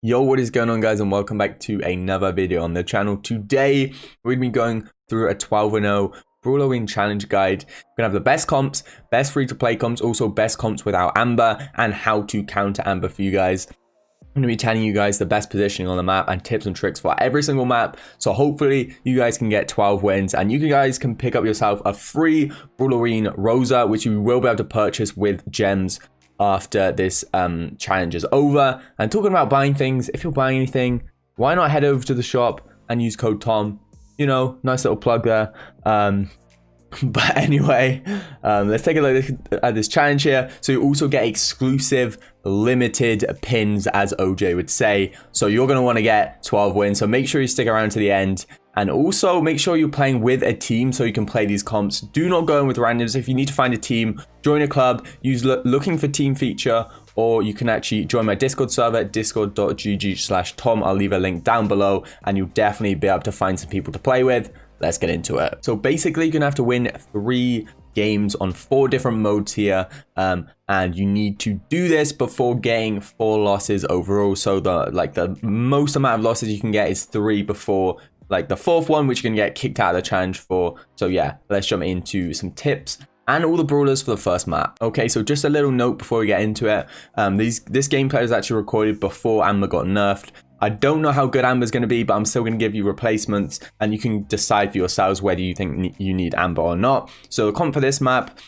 Yo, what is going on, guys, and welcome back to another video on the channel. Today we're gonna be going through a 12-0 Brawl-O-Ween challenge guide. We're gonna have the best comps, best free-to-play comps, also best comps without Amber, and how to counter Amber for you guys. I'm gonna be telling you guys the best positioning on the map and tips and tricks for every single map, so hopefully you guys can get 12 wins and you guys can pick up yourself a free Brawl-O-Ween Rosa, which you will be able to purchase with gems after this challenge is over. And talking about buying things, if you're buying anything, why not head over to the shop and use code Tom? You know, nice little plug there. But anyway, let's take a look at this challenge here. So you also get exclusive limited pins, as OJ would say. So you're going to want to get 12 wins. So make sure you stick around to the end. And also make sure you're playing with a team so you can play these comps. Do not go in with randoms. If you need to find a team, join a club, use looking for team feature, or you can actually join my Discord server, discord.gg/Tom. I'll leave a link down below and you'll definitely be able to find some people to play with. Let's get into it. So basically you're gonna have to win 3 games on 4 different modes here, and you need to do this before getting 4 losses overall. So the most amount of losses you can get is 3 before the 4th one, which you can get kicked out of the challenge for. So yeah, let's jump into some tips and all the brawlers for the first map. Okay, so just a little note before we get into it. This gameplay was actually recorded before Amber got nerfed. I don't know how good Amber's going to be, but I'm still going to give you replacements and you can decide for yourselves whether you think you need Amber or not. So the comp for this map,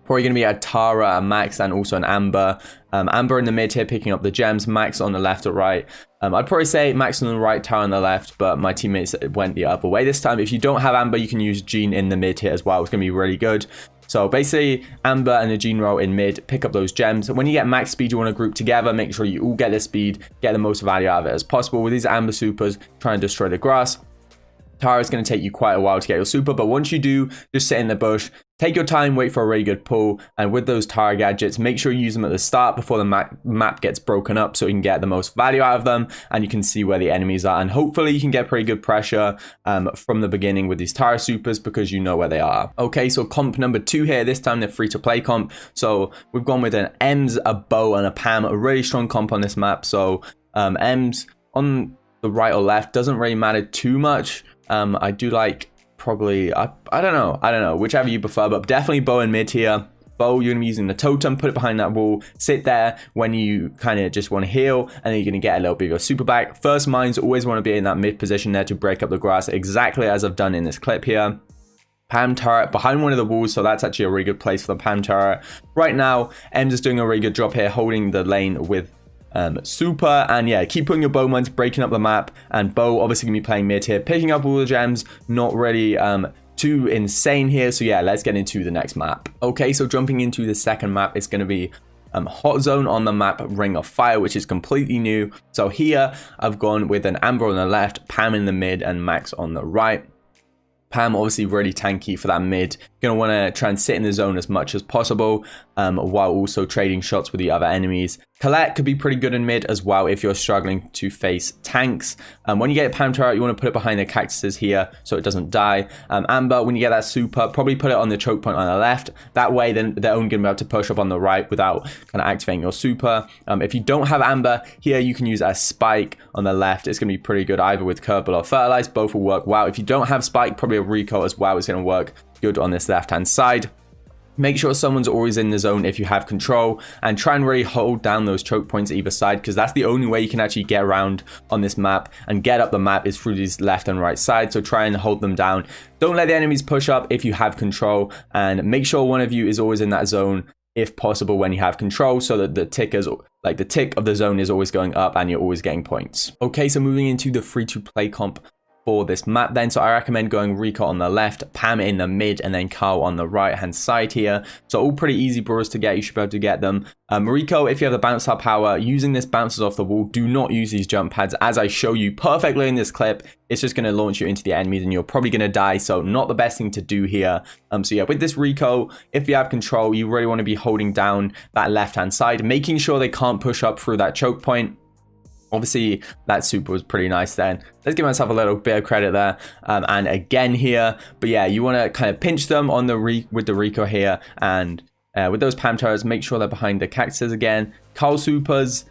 probably going to be a Tara, a Max, and also an Amber. Amber in the mid here picking up the gems, Max on the left or right. I'd probably say Max on the right, Tara on the left, but my teammates went the other way this time. If you don't have Amber, you can use Jean in the mid here as well. It's going to be really good. So basically, Amber and the Jean roll in mid, pick up those gems. When you get max speed, you want to group together, make sure you all get the speed, get the most value out of it as possible. With these Amber supers, try and destroy the grass. Tara is going to take you quite a while to get your super, but once you do, just sit in the bush, take your time, wait for a really good pull, and with those Tara gadgets, make sure you use them at the start before the map gets broken up so you can get the most value out of them and you can see where the enemies are, and hopefully you can get pretty good pressure from the beginning with these Tara supers because you know where they are. Okay, so comp number 2 here, this time the free-to-play comp. So we've gone with an Ems, a Bo, and a Pam, a really strong comp on this map. So Ems on the right or left doesn't really matter too much. I do like probably, I don't know, whichever you prefer, but definitely Bo in mid here. Bo, you're going to be using the totem, put it behind that wall, sit there when you kind of just want to heal, and then you're going to get a little bit of your super back. First mines always want to be in that mid position there to break up the grass, exactly as I've done in this clip here. Pam turret behind one of the walls, so that's actually a really good place for the Pam turret. Right now, Ems is doing a really good job here, holding the lane with super, and yeah, keep putting your bow mines, breaking up the map, and Bo obviously gonna be playing mid here, picking up all the gems, not really too insane here. So yeah, let's get into the next map. Okay, so jumping into the second map, it's gonna be Hot Zone on the map Ring of Fire, which is completely new. So here I've gone with an Amber on the left, Pam in the mid, and Max on the right. Pam obviously really tanky for that mid. You're going to want to try and sit in the zone as much as possible while also trading shots with the other enemies. Colette could be pretty good in mid as well if you're struggling to face tanks. When you get a Pam turret, you want to put it behind the cactuses here so it doesn't die. Amber, when you get that super, probably put it on the choke point on the left. That way, then they're only going to be able to push up on the right without kind of activating your super. If you don't have Amber, here you can use a Spike on the left. It's going to be pretty good either with Curveball or Fertilize. Both will work well. If you don't have Spike, probably a Rico as well is going to work good on this left-hand side. Make sure someone's always in the zone if you have control, and try and really hold down those choke points either side, because that's the only way you can actually get around on this map and get up the map is through these left and right sides. So try and hold them down. Don't let the enemies push up if you have control, and make sure one of you is always in that zone if possible when you have control, so that the tick of the zone is always going up and you're always getting points. Okay, so moving into the free-to-play comp for this map then. So I recommend going Rico on the left, Pam in the mid, and then Carl on the right hand side here. So all pretty easy brawlers to get. You should be able to get them. Rico, if you have the bounce up power, using this bounces off the wall. Do not use these jump pads as I show you perfectly in this clip. It's just going to launch you into the enemies and you're probably going to die. So not the best thing to do here. So yeah, with this Rico, if you have control, you really want to be holding down that left hand side, making sure they can't push up through that choke point. Obviously, that super was pretty nice then. Let's give myself a little bit of credit there. And again here. But yeah, you want to kind of pinch them on the with the Rico here. And with those Pam turrets, make sure they're behind the cactuses again. Carl supers,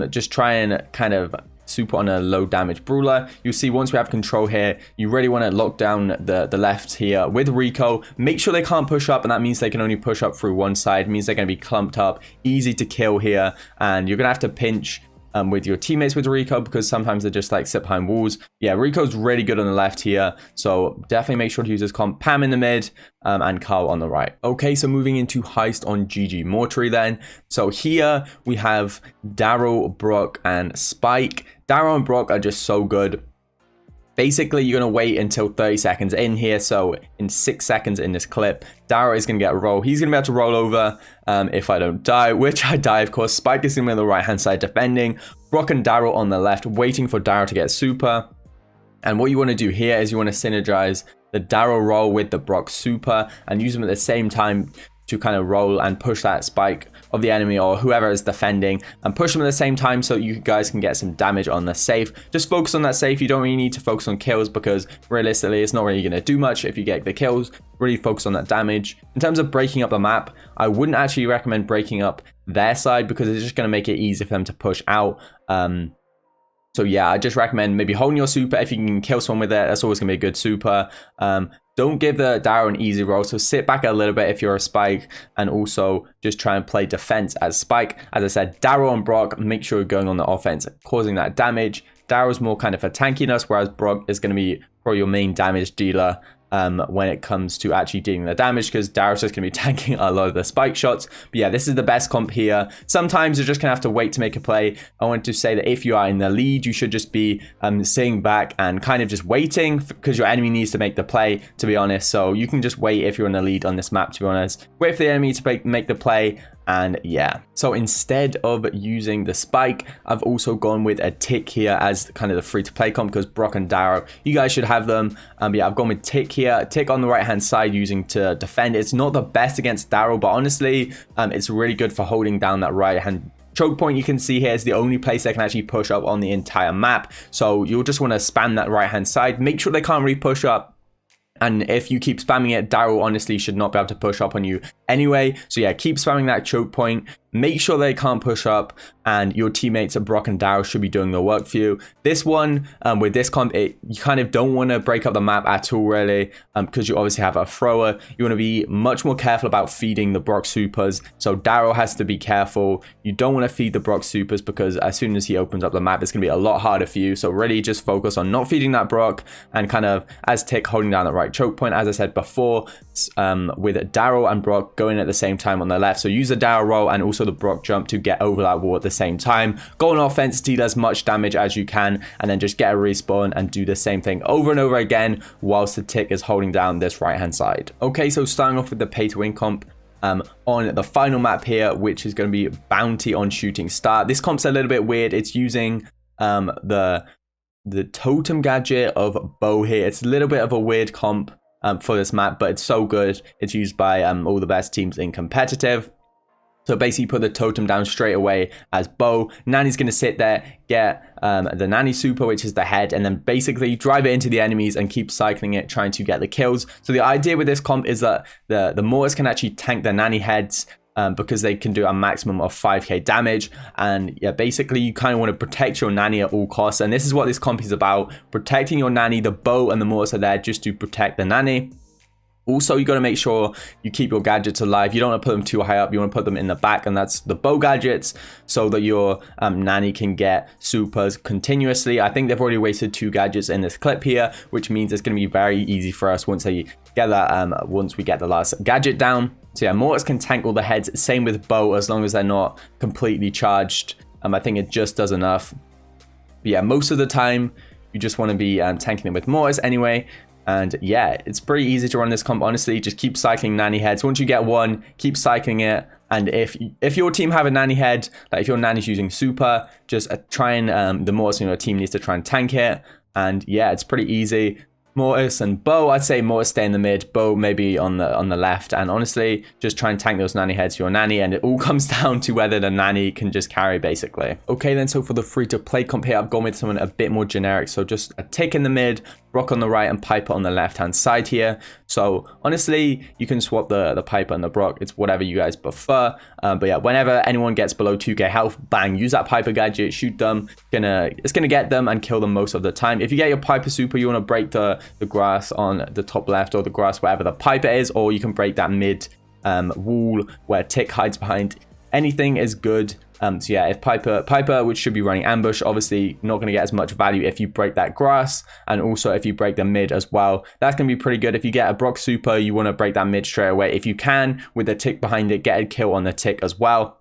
just try and kind of super on a low damage brawler. You'll see once we have control here, you really want to lock down the left here with Rico. Make sure they can't push up, and that means they can only push up through one side. It means they're going to be clumped up, easy to kill here, and you're going to have to pinch with your teammates with Rico, because sometimes they just like sit behind walls. Yeah, Rico's really good on the left here, so definitely make sure to use his comp. Pam in the mid, and Carl on the right. Okay, so moving into Heist on GG Mortuary then. So here we have Darryl, Brock, and Spike. Darryl and Brock are just so good. Basically, you're going to wait until 30 seconds in here. So in 6 seconds in this clip, Darryl is going to get a roll. He's going to be able to roll over if I don't die, which I die, of course. Spike is going to be on the right-hand side defending. Brock and Darryl on the left, waiting for Darryl to get super. And what you want to do here is you want to synergize the Darryl roll with the Brock super and use them at the same time to kind of roll and push that spike of the enemy or whoever is defending, and push them at the same time so you guys can get some damage on the safe. Just focus on that safe. You don't really need to focus on kills, because realistically it's not really going to do much if you get the kills. Really focus on that damage. In terms of breaking up the map, I wouldn't actually recommend breaking up their side, because it's just going to make it easier for them to push out. So yeah, I just recommend maybe holding your super. If you can kill someone with it, that's always going to be a good super. Don't give the Darryl an easy roll, so sit back a little bit if you're a Spike, and also just try and play defense as Spike. As I said, Darryl and Brock, make sure you're going on the offense, causing that damage. Darryl's more kind of for tankiness, whereas Brock is going to be probably your main damage dealer when it comes to actually dealing the damage, because Darryl's just going to be tanking a lot of the Spike shots. But yeah, this is the best comp here. Sometimes you're just going to have to wait to make a play. I want to say that if you are in the lead, you should just be sitting back and kind of just waiting, because your enemy needs to make the play, to be honest. So you can just wait if you're in the lead on this map, to be honest. Wait for the enemy to make the play. And yeah, so instead of using the Spike, I've also gone with a Tick here as kind of the free-to-play comp, because Brock and Darryl, you guys should have them. But yeah, I've gone with Tick here. Tick on the right-hand side using to defend. It's not the best against Darryl, but honestly, it's really good for holding down that right-hand choke point. You can see here is the only place they can actually push up on the entire map. So you'll just want to spam that right-hand side. Make sure they can't really push up. And if you keep spamming it, Darryl honestly should not be able to push up on you anyway. So yeah, keep spamming that choke point. Make sure they can't push up, and your teammates at Brock and Darryl should be doing the work for you. This one, with this comp, you kind of don't want to break up the map at all, really, because you obviously have a thrower. You want to be much more careful about feeding the Brock supers. So Darryl has to be careful. You don't want to feed the Brock supers, because as soon as he opens up the map, it's going to be a lot harder for you. So really just focus on not feeding that Brock, and kind of, as Tick, holding down the right choke point, as I said before, with Darryl and Brock going at the same time on the left. So use the Darryl roll and also the Brock jump to get over that wall at the same time. Go on offense, deal as much damage as you can, and then just get a respawn and do the same thing over and over again whilst the Tick is holding down this right hand side. Okay, so starting off with the pay to win comp on the final map here, which is going to be Bounty on Shooting Star. This comp's a little bit weird. It's using the totem gadget of Bow here. It's a little bit of a weird comp for this map, but it's so good. It's used by all the best teams in competitive. So basically put the totem down straight away as Bow. Nani's going to sit there, get the Nani super, which is the head, and then basically drive it into the enemies and keep cycling it, trying to get the kills. So the idea with this comp is that the Mortis can actually tank the Nani heads, because they can do a maximum of 5k damage. And yeah, basically you kind of want to protect your Nani at all costs, and this is what this comp is about: protecting your Nani. The Bow and the Mortis are there just to protect the Nani. Also, you got to make sure you keep your gadgets alive. You don't want to put them too high up. You want to put them in the back, and that's the Bow gadgets, so that your Nani can get supers continuously. I think they've already wasted 2 gadgets in this clip here, which means it's going to be very easy for us once they get that. Once we get the last gadget down. So yeah, Mortis can tank all the heads. Same with Bow, as long as they're not completely charged. I think it just does enough. But yeah, most of the time you just want to be tanking it with Mortis anyway. And yeah, it's pretty easy to run this comp, honestly. Just keep cycling Nani heads. Once you get one, keep cycling it. And if your team have a Nani head, like if your Nani's using super, just try and the Mortis in your team needs to try and tank it. And yeah, it's pretty easy. Mortis and Bo. I'd say Mortis stay in the mid, Bo maybe on the left, and honestly just try and tank those Nani heads for your Nani, and it all comes down to whether the Nani can just carry basically. Okay then, so for the free to play comp here, I've gone with someone a bit more generic, so just a Tick in the mid, Brock on the right, and Piper on the left hand side here. So honestly you can swap the Piper and the Brock, it's whatever you guys prefer, but yeah, whenever anyone gets below 2k health, bang, use that Piper gadget, shoot them. It's gonna get them and kill them most of the time. If you get your Piper super, you want to break the grass on the top left, or the grass wherever the Piper is, or you can break that mid wall where Tick hides behind. Anything is good. So yeah, if Piper, which should be running ambush, obviously not going to get as much value if you break that grass, and also if you break the mid as well, that's going to be pretty good. If you get a Brock super, you want to break that mid straight away. If you can, with the Tick behind it, get a kill on the Tick as well.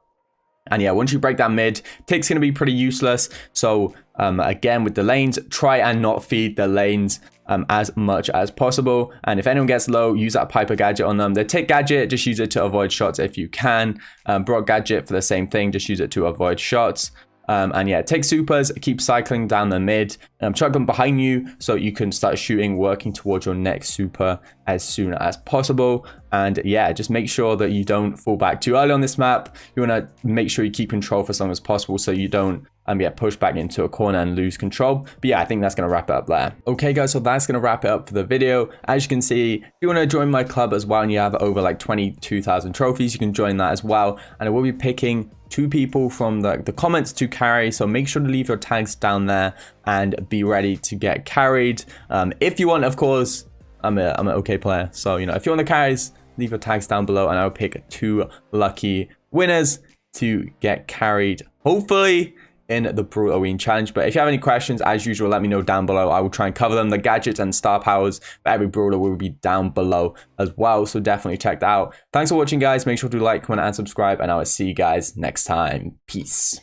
And yeah, once you break that mid, Tick's going to be pretty useless. So again, with the lanes, try and not feed the lanes as much as possible. And if anyone gets low, use that Piper gadget on them. The Tick gadget, just use it to avoid shots if you can. Brock gadget for the same thing, just use it to avoid shots. And yeah, take supers, keep cycling down the mid, chuck them behind you so you can start shooting, working towards your next super as soon as possible. And yeah, just make sure that you don't fall back too early on this map. You want to make sure you keep control for as long as possible so you don't get pushed back into a corner and lose control. But yeah, I think that's going to wrap it up there. Okay guys, so that's going to wrap it up for the video. As you can see, if you want to join my club as well and you have over like 22,000 trophies, you can join that as well. And I will be picking 2 people from the comments to carry, so make sure to leave your tags down there and be ready to get carried. If you want, of course, I'm an okay player, so you know, if you want the carries, leave your tags down below and I'll pick 2 lucky winners to get carried, hopefully in the Brawl-O-Ween challenge. But if you have any questions, as usual, let me know down below. I will try and cover them. The gadgets and star powers for every brawler will be down below as well, so definitely check that out. Thanks for watching guys, make sure to like, comment and subscribe, and I will see you guys next time. Peace.